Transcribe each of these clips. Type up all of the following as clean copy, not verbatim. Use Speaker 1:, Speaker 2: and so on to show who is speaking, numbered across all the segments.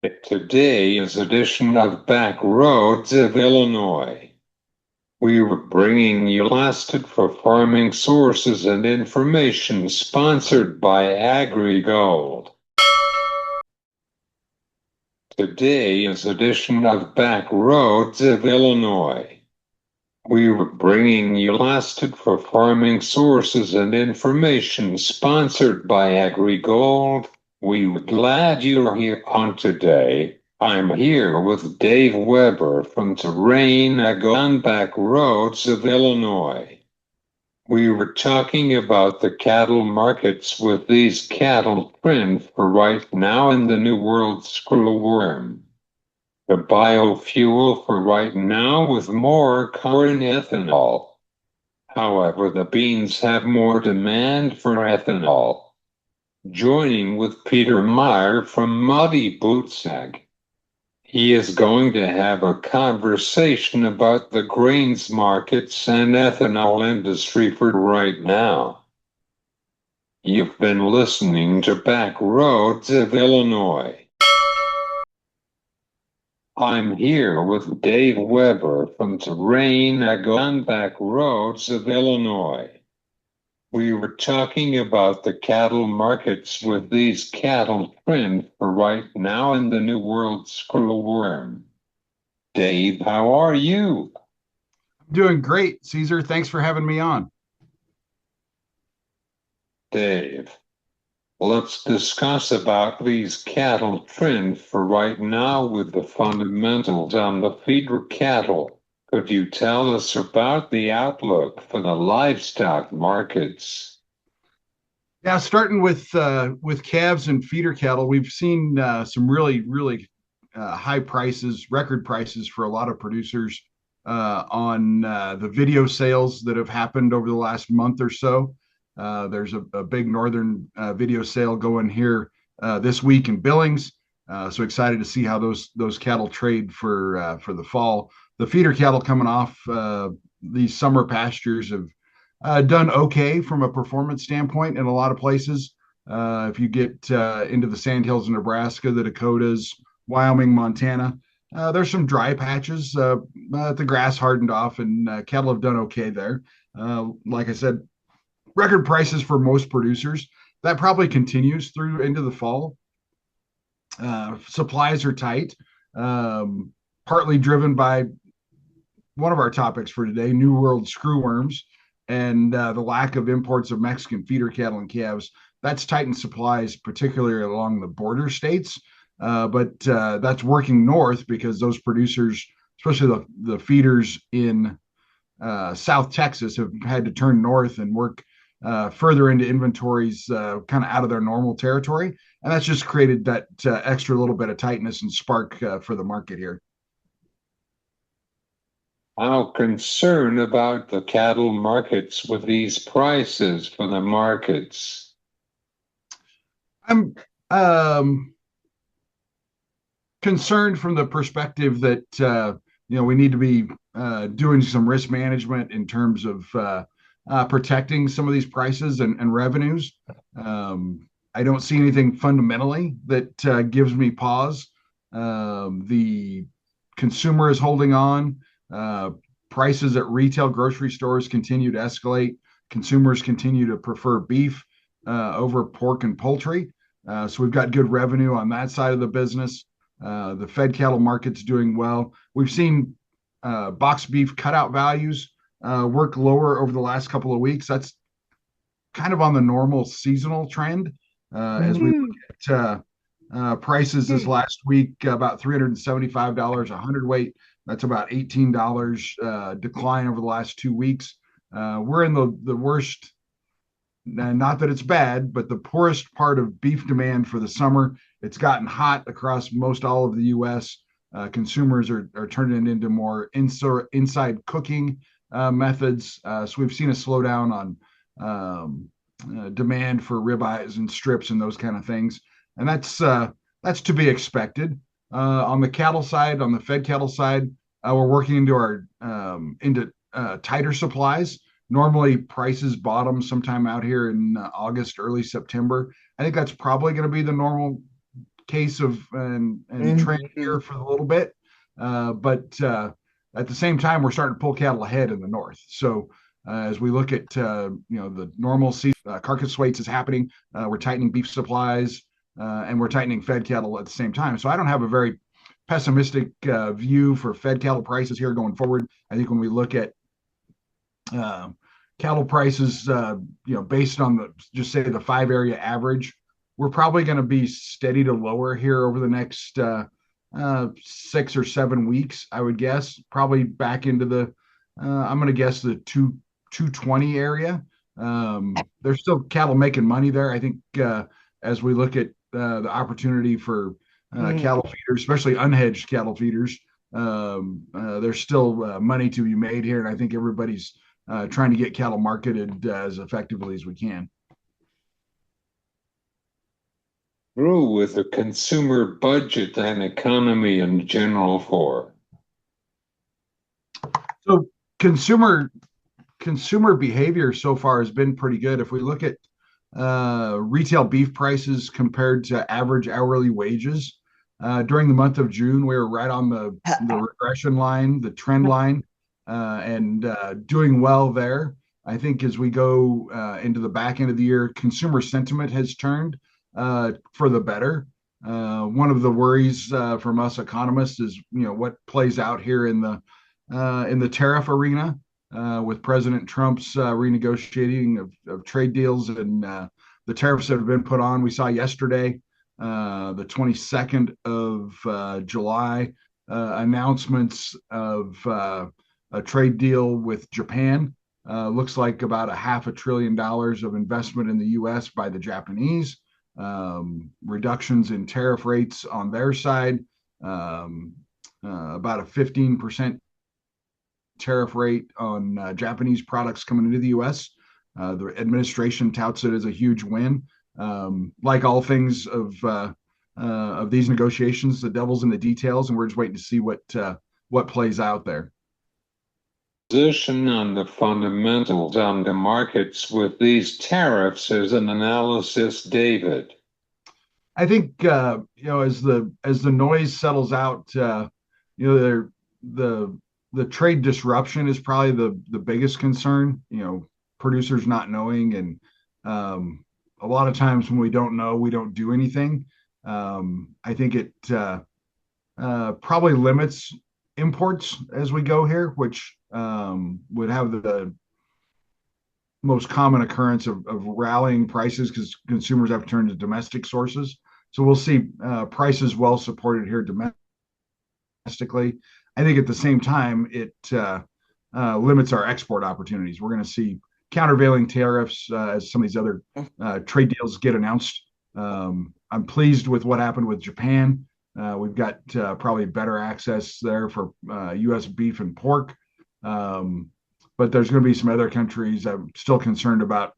Speaker 1: Today's edition of Back Roads of Illinois. We were bringing you lasted for farming sources and information sponsored by AgriGold. Today's edition of Back Roads of Illinois. We were bringing you lasted for farming sources and information sponsored by AgriGold. We're glad you're here on today. I'm here with Dave Weber from Terrain on Back Roads of Illinois. We were talking about the cattle markets with these cattle trend for right now in the New World screwworm. The biofuel for right now with more corn ethanol. However, the beans have more demand for ethanol. Joining with Peter Meyer from Muddy Bootsag. He is going to have a conversation about the grains markets and ethanol industry for right now. You've been listening to Back Roads of Illinois. I'm here with Dave Weber from Terrain on Back Roads of Illinois. We were talking about the cattle markets with these cattle trend for right now in the New World screwworm. Dave, how are you?
Speaker 2: Doing great, Cesar. Thanks for having me on.
Speaker 1: Dave, let's discuss about these cattle trends for right now with the fundamentals on the feeder cattle. Could you tell us about the outlook for the livestock markets?
Speaker 2: Yeah, starting with calves and feeder cattle, we've seen some really high prices, record prices for a lot of producers on the video sales that have happened over the last month or so. There's a big northern video sale going here this week in Billings. So excited to see how those cattle trade for the fall. The feeder cattle coming off these summer pastures have done okay from a performance standpoint in a lot of places. If you get into the sandhills of Nebraska, the Dakotas, Wyoming, Montana, there's some dry patches. The grass hardened off, and cattle have done okay there. Like I said, record prices for most producers. That probably continues through into the fall. Supplies are tight, partly driven by one of our topics for today, New World screwworms, and the lack of imports of Mexican feeder cattle and calves. That's tightened supplies, particularly along the border states. But that's working north because those producers, especially the feeders in South Texas, have had to turn north and work further into inventories kind of out of their normal territory. And that's just created that extra little bit of tightness and spark for the market here.
Speaker 1: How concerned about the cattle markets with these prices for the markets?
Speaker 2: I'm concerned from the perspective that we need to be doing some risk management in terms of protecting some of these prices and revenues. I don't see anything fundamentally that gives me pause. The consumer is holding on. Prices at retail grocery stores continue to escalate. Consumers continue to prefer beef over pork and poultry. So we've got good revenue on that side of the business. The fed cattle market's doing well. We've seen box beef cutout values work lower over the last couple of weeks. That's kind of on the normal seasonal trend. As we look at prices this last week, about $375 a hundredweight. That's about $18 decline over the last 2 weeks. We're in the worst, not that it's bad, but the poorest part of beef demand for the summer. It's gotten hot across most all of the U.S. Consumers are turning it into more inside cooking methods. So we've seen a slowdown on demand for ribeyes and strips and those kind of things. And that's to be expected. On the cattle side, on the fed cattle side, we're working into our into tighter supplies. Normally, prices bottom sometime out here in August, early September. I think that's probably going to be the normal case of and trend
Speaker 3: Mm-hmm.
Speaker 2: here for a little bit, but at the same time, we're starting to pull cattle ahead in the north. So as we look at the normal carcass weights is happening, we're tightening beef supplies and we're tightening fed cattle at the same time. So I don't have a very pessimistic view for fed cattle prices here going forward. I think when we look at uh, cattle prices, based on just say the 5 area average, we're probably going to be steady to lower here over the next 6 or 7 weeks. I would guess probably back into the I'm going to guess the 220 area. There's still cattle making money there. I think as we look at the opportunity for cattle feeders, especially unhedged cattle feeders, there's still money to be made here, and I think everybody's trying to get cattle marketed as effectively as we can.
Speaker 1: Through with the consumer budget and economy in general for.
Speaker 2: So consumer behavior so far has been pretty good. If we look at retail beef prices compared to average hourly wages during the month of June, we were right on the regression line, the trend line, and doing well there. I think as we go into the back end of the year, consumer sentiment has turned for the better. One of the worries from us economists is what plays out here in the tariff arena with President Trump's renegotiating of trade deals and the tariffs that have been put on. We saw yesterday, the 22nd of July, announcements of a trade deal with Japan. Looks like about $500 billion of investment in the U.S. by the Japanese. Reductions in tariff rates on their side, about a 15% tariff rate on Japanese products coming into the U.S. The administration touts it as a huge win. Like all things of these negotiations, the devil's in the details, and we're just waiting to see what plays out there.
Speaker 1: Position on the fundamentals on the markets with these tariffs as an analysis, David.
Speaker 2: I think as the noise settles out, the trade disruption is probably the biggest concern. Producers not knowing, and a lot of times when we don't know, we don't do anything. I think it probably limits imports as we go here, which would have the most common occurrence of rallying prices because consumers have to turn to domestic sources. So we'll see prices well supported here domestically. I think at the same time, it limits our export opportunities. We're going to see countervailing tariffs as some of these other trade deals get announced. I'm pleased with what happened with Japan. We've got probably better access there for U.S. beef and pork. But there's going to be some other countries I'm still concerned about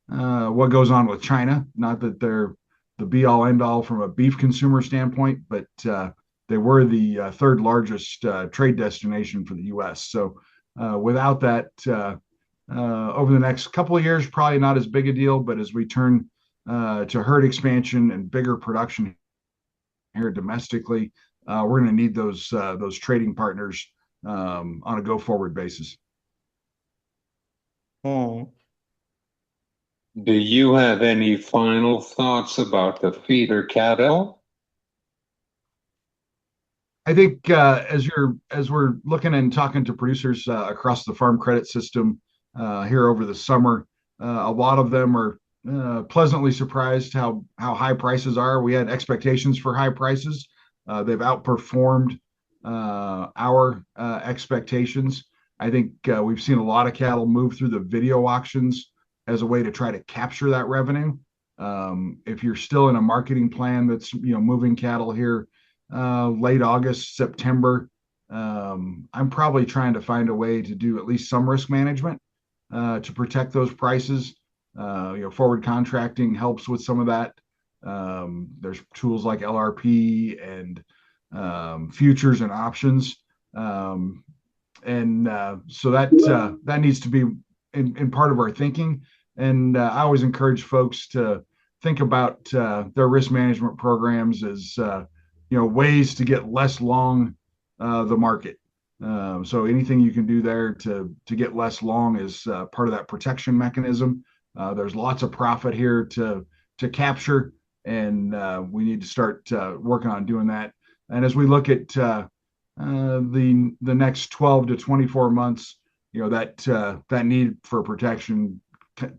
Speaker 2: what goes on with China. Not that they're the be-all, end-all from a beef consumer standpoint, but they were the third largest trade destination for the U.S. So without that, over the next couple of years, probably not as big a deal. But as we turn to herd expansion and bigger production here domestically, we're going to need those trading partners on a go-forward basis.
Speaker 3: Hmm.
Speaker 1: Do you have any final thoughts about the feeder cattle?
Speaker 2: I think as we're looking and talking to producers across the farm credit system here over the summer, a lot of them are pleasantly surprised how high prices are. We had expectations for high prices. They've outperformed our expectations. I think we've seen a lot of cattle move through the video auctions as a way to try to capture that revenue. If you're still in a marketing plan that's moving cattle here late August, September, I'm probably trying to find a way to do at least some risk management to protect those prices. Forward contracting helps with some of that. There's tools like LRP and futures and options. So that needs to be in part of our thinking. And I always encourage folks to think about their risk management programs as ways to get less long the market. So anything you can do there to get less long is part of that protection mechanism. There's lots of profit here to capture, and we need to start working on doing that. And as we look at the next 12 to 24 months, that need for protection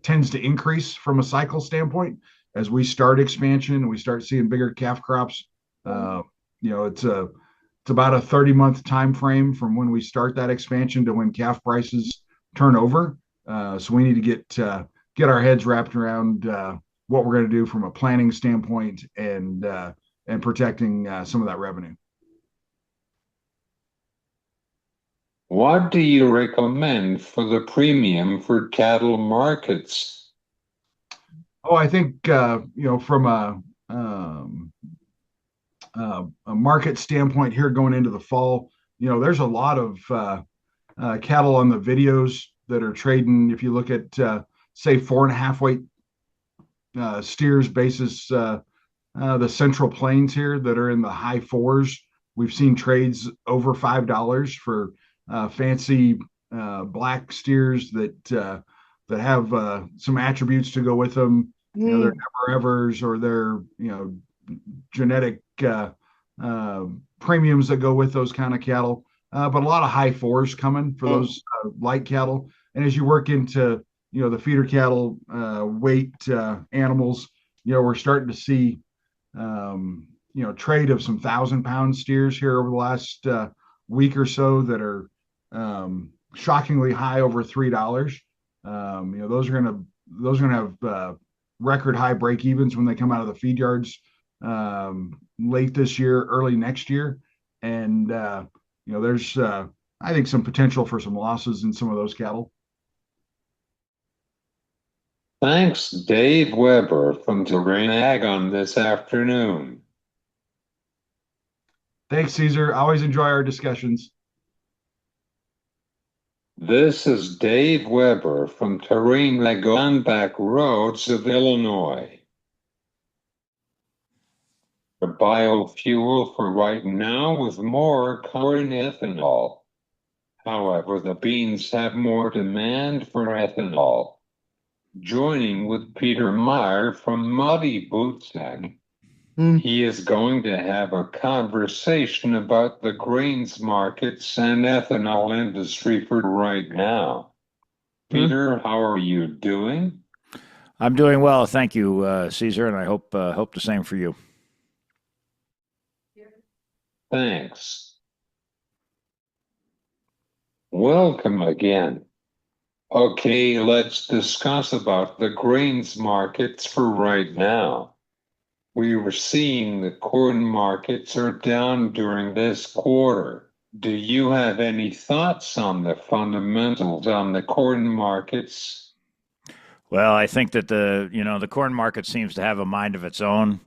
Speaker 2: tends to increase from a cycle standpoint as we start expansion and we start seeing bigger calf crops. It's about a 30-month time frame from when we start that expansion to when calf prices turn over. So we need to get our heads wrapped around what we're going to do from a planning standpoint and protecting some of that revenue.
Speaker 1: What do you recommend for the premium for cattle markets?
Speaker 2: Oh, I think from a market standpoint here going into the fall, there's a lot of cattle on the videos that are trading. If you look at say 4.5 weight steers basis, the Central Plains here that are in the high fours. We've seen trades over $5 for fancy black steers that have some attributes to go with them. They're never evers or they're genetic premiums that go with those kind of cattle. But a lot of high fours coming for those light cattle. And as you work into the feeder cattle weight animals, we're starting to see trade of some 1,000-pound steers here over the last week or so that are shockingly high over $3. Those are gonna have record high break evens when they come out of the feed yards late this year, early next year, and there's I think some potential for some losses in some of those cattle.
Speaker 1: Thanks, Dave Weber from Terrain Ag on this afternoon.
Speaker 2: Thanks, Cesar. I always enjoy our discussions.
Speaker 1: This is Dave Weber from Terrain Ag on back roads of Illinois. A biofuel for right now with more corn ethanol. However, the beans have more demand for ethanol. Joining with Peter Meyer from Muddy Bootsack. He is going to have a conversation about the grains markets and ethanol industry for right now. Peter, how are you doing?
Speaker 3: I'm doing well, thank you, Cesar, and I hope the same for you.
Speaker 1: Thanks. Welcome again. Okay, let's discuss about the grains markets for right now. We were seeing the corn markets are down during this quarter. Do you have any thoughts on the fundamentals on the corn markets?
Speaker 3: Well, I think that the corn market seems to have a mind of its own.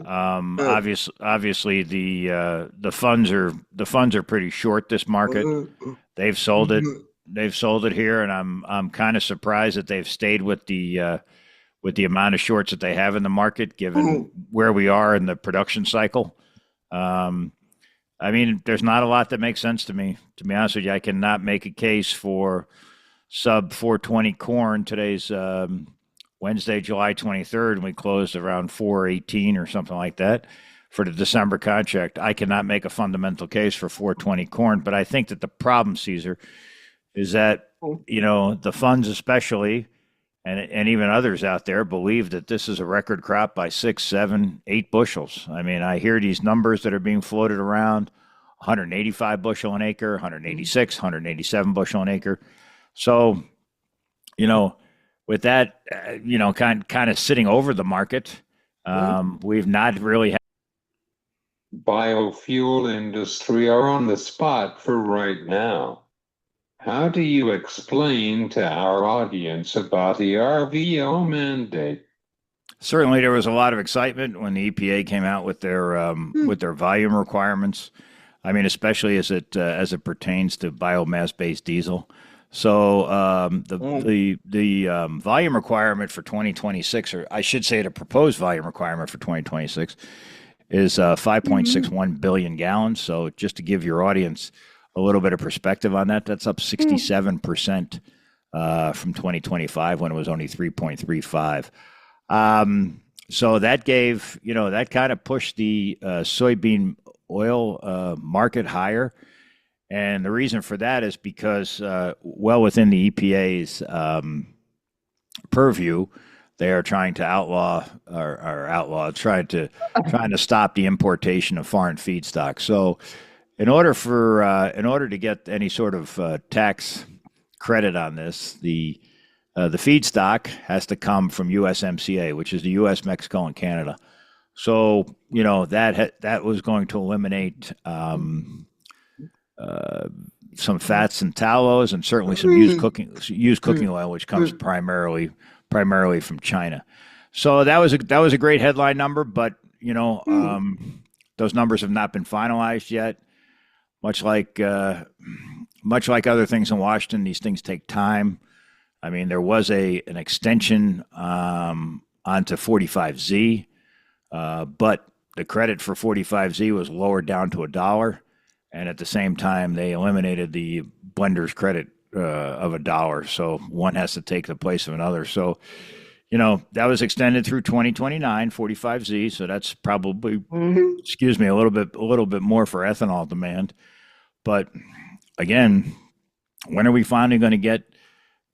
Speaker 3: Obviously, the funds are pretty short this market. They've sold it. They've sold it here, and I'm kind of surprised that they've stayed with the amount of shorts that they have in the market, given where we are in the production cycle. I mean, there's not a lot that makes sense to me. To be honest with you, I cannot make a case for sub 420 corn. Today's Wednesday, July 23rd, and we closed around 418 or something like that for the December contract. I cannot make a fundamental case for 420 corn, but I think that the problem, Cesar, is that the funds especially and even others out there believe that this is a record crop by 6, 7, 8 bushels. I mean, I hear these numbers that are being floated around: 185 bushel an acre, 186, 187 bushel an acre. So, with that, kind of sitting over the market, we've not really had.
Speaker 1: Biofuel industry are on the spot for right now. How do you explain to our audience about the RVO mandate?
Speaker 3: Certainly, there was a lot of excitement when the EPA came out with their volume requirements. I mean, especially as it pertains to biomass-based diesel. So the volume requirement for 2026, or I should say, the proposed volume requirement for 2026, is 5.61 billion gallons. So just to give your audience a little bit of perspective on that, that's up 67% from 2025 when it was only 3.35. So that gave, that kind of pushed the soybean oil market higher. And the reason for that is because, well within the EPA's purview, they are trying to trying to stop the importation of foreign feedstock. So, in order to get any sort of tax credit on this, the feedstock has to come from USMCA, which is the U.S., Mexico, and Canada. So, that was going to eliminate some fats and tallows, and certainly some used cooking oil, which comes primarily from China. So that was a great headline number, but those numbers have not been finalized yet. Much like other things in Washington, these things take time. I mean, there was an extension onto 45Z, but the credit for 45Z was lowered down to $1. And at the same time, they eliminated the blender's credit of $1. So one has to take the place of another. So, that was extended through 2029, 45Z. So that's probably, a little bit more for ethanol demand. But again, when are we finally going to get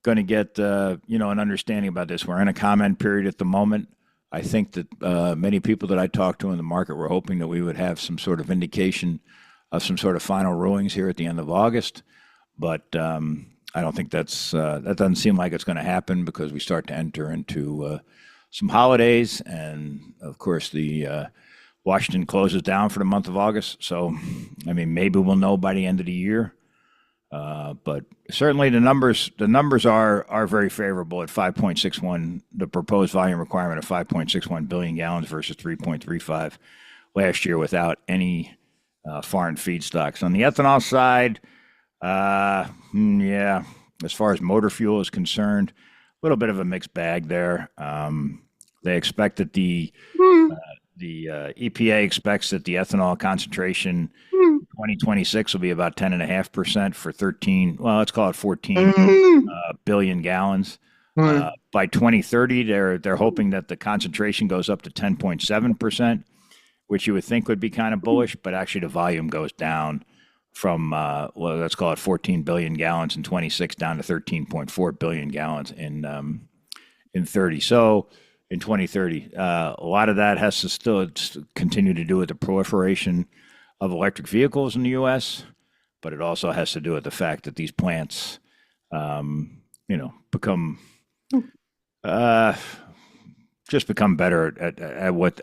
Speaker 3: an understanding about this? We're in a comment period at the moment. I think that many people that I talked to in the market were hoping that we would have some sort of indication of some sort of final rulings here at the end of August, but I don't think that doesn't seem like it's going to happen because we start to enter into some holidays, and of course the Washington closes down for the month of August. So, I mean, maybe we'll know by the end of the year, but certainly the numbers are very favorable at 5.61. The proposed volume requirement of 5.61 billion gallons versus 3.35 last year without any foreign feedstocks. On the ethanol side, as far as motor fuel is concerned, a little bit of a mixed bag there. They expect that the EPA expects that the ethanol concentration in 2026 will be about 10.5% for 13. Well, let's call it 14 billion gallons. By 2030, they're hoping that the concentration goes up to 10.7%. Which you would think would be kind of bullish, but actually the volume goes down from, let's call it 14 billion gallons in 26 down to 13.4 billion gallons in 30. So in 2030, a lot of that has to still continue to do with the proliferation of electric vehicles in the U.S., but it also has to do with the fact that these plants, become become better at what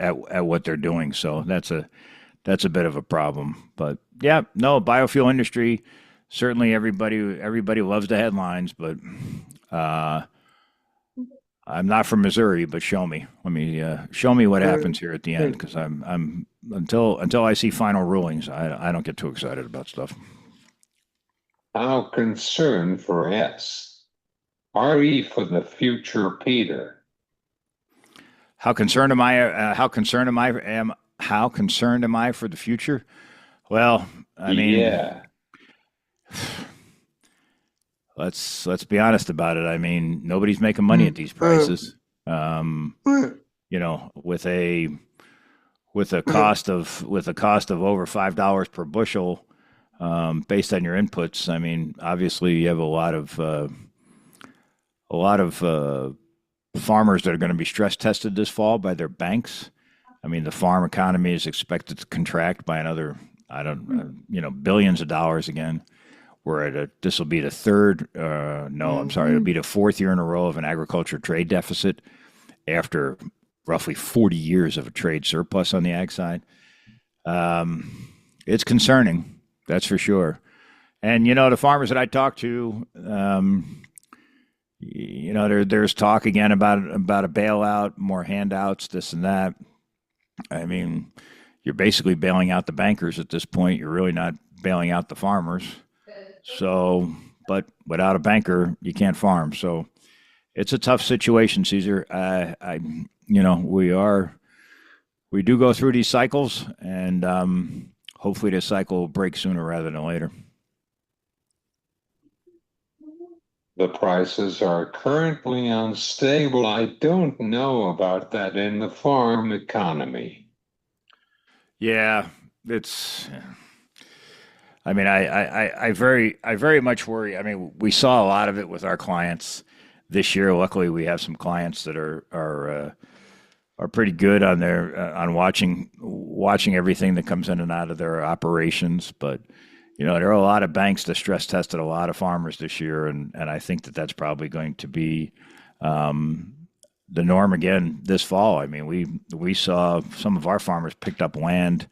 Speaker 3: they're doing. So that's a bit of a problem. But yeah, no, biofuel industry, certainly everybody loves the headlines, but I'm not from Missouri, but show me. Show me what happens here at the end, because I'm until I see final rulings, I don't get too excited about stuff.
Speaker 1: How concerned for S? Are we for the future, Peter?
Speaker 3: How concerned am I? How concerned am I for the future? Well, I mean,
Speaker 1: yeah.
Speaker 3: Let's be honest about it. I mean, nobody's making money at these prices. With a cost of over $5 per bushel, based on your inputs. I mean, obviously, you have a lot of farmers that are going to be stress tested this fall by their banks. I mean, the farm economy is expected to contract by another, billions of dollars again. This will be the it'll be the fourth year in a row of an agriculture trade deficit after roughly 40 years of a trade surplus on the ag side. It's concerning, that's for sure. And, the farmers that I talk to, there's talk again about a bailout, more handouts, this and that. I mean, you're basically bailing out the bankers at this point. You're really not bailing out the farmers. So but without a banker, you can't farm. So it's a tough situation, Caesar. We do go through these cycles, and hopefully this cycle will break sooner rather than later.
Speaker 1: The prices are currently unstable. I don't know about that in the farm economy.
Speaker 3: Yeah, it's. I mean, I very much worry. I mean, we saw a lot of it with our clients this year. Luckily, we have some clients that are pretty good on their on watching everything that comes in and out of their operations. But there are a lot of banks that stress tested a lot of farmers this year, and I think that that's probably going to be the norm again this fall. I mean, we saw some of our farmers picked up land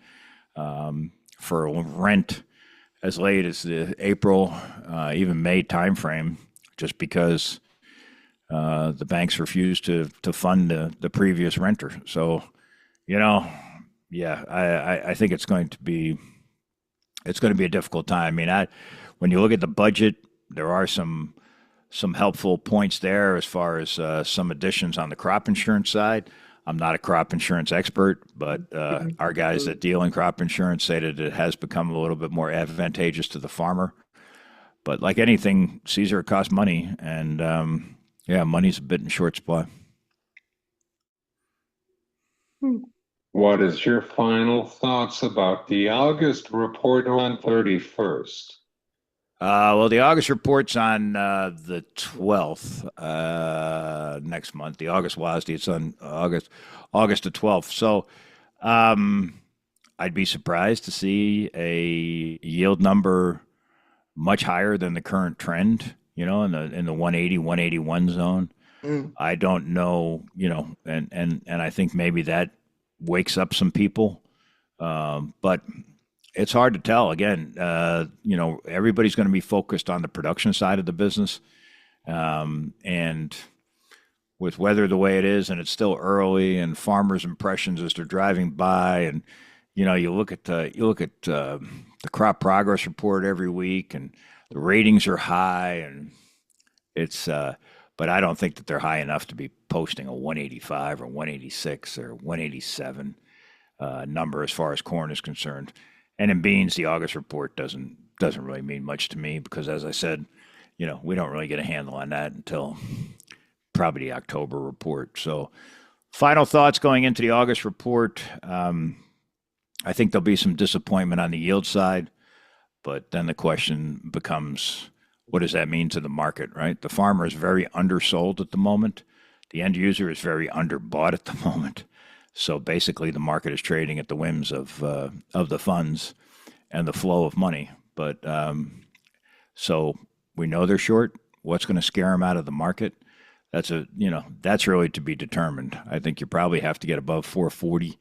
Speaker 3: for rent as late as the April, even May timeframe, just because the banks refused to fund the previous renter. So, yeah, I think it's going to be a difficult time. I mean, when you look at the budget, there are some helpful points there as far as some additions on the crop insurance side. I'm not a crop insurance expert, but our guys that deal in crop insurance say that it has become a little bit more advantageous to the farmer. But like anything, Caesar, it costs money, and money's a bit in short supply.
Speaker 1: What is your final thoughts about the August report on 31st?
Speaker 3: Well, the August report's on the 12th next month. The August WASD, it's on August the 12th. So I'd be surprised to see a yield number much higher than the current trend, in the 180, 181 zone. I don't know, and I think maybe that wakes up some people. But it's hard to tell. Again, everybody's going to be focused on the production side of the business. And with weather the way it is, and it's still early, and farmers' impressions as they're driving by, and you look at the crop progress report every week, and the ratings are high, and it's. But I don't think that they're high enough to be posting a 185 or 186 or 187 number as far as corn is concerned. And in beans, the August report doesn't really mean much to me because, as I said, we don't really get a handle on that until probably the October report. So, final thoughts going into the August report. I think there'll be some disappointment on the yield side, but then the question becomes, what does that mean to the market, right? The farmer is very undersold at the moment. The end user is very underbought at the moment. So basically, the market is trading at the whims of the funds and the flow of money. But so we know they're short. What's going to scare them out of the market? That's really to be determined. I think you probably have to get above 440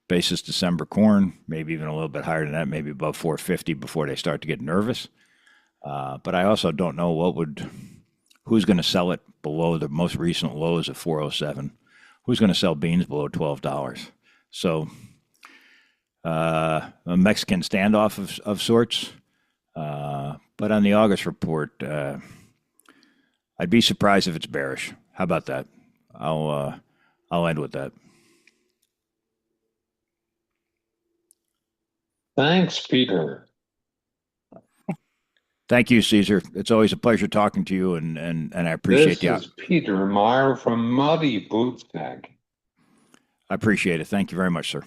Speaker 3: basis December corn, maybe even a little bit higher than that, maybe above 450 before they start to get nervous. But I also don't know who's going to sell it below the most recent lows of 407. Who's going to sell beans below $12? So a Mexican standoff of sorts. But on the August report, I'd be surprised if it's bearish. How about that? I'll end with that.
Speaker 1: Thanks, Peter.
Speaker 3: Thank you, Caesar. It's always a pleasure talking to you, and I appreciate
Speaker 1: This is Peter Meyer from Moody Booth Tech.
Speaker 3: I appreciate it. Thank you very much, sir.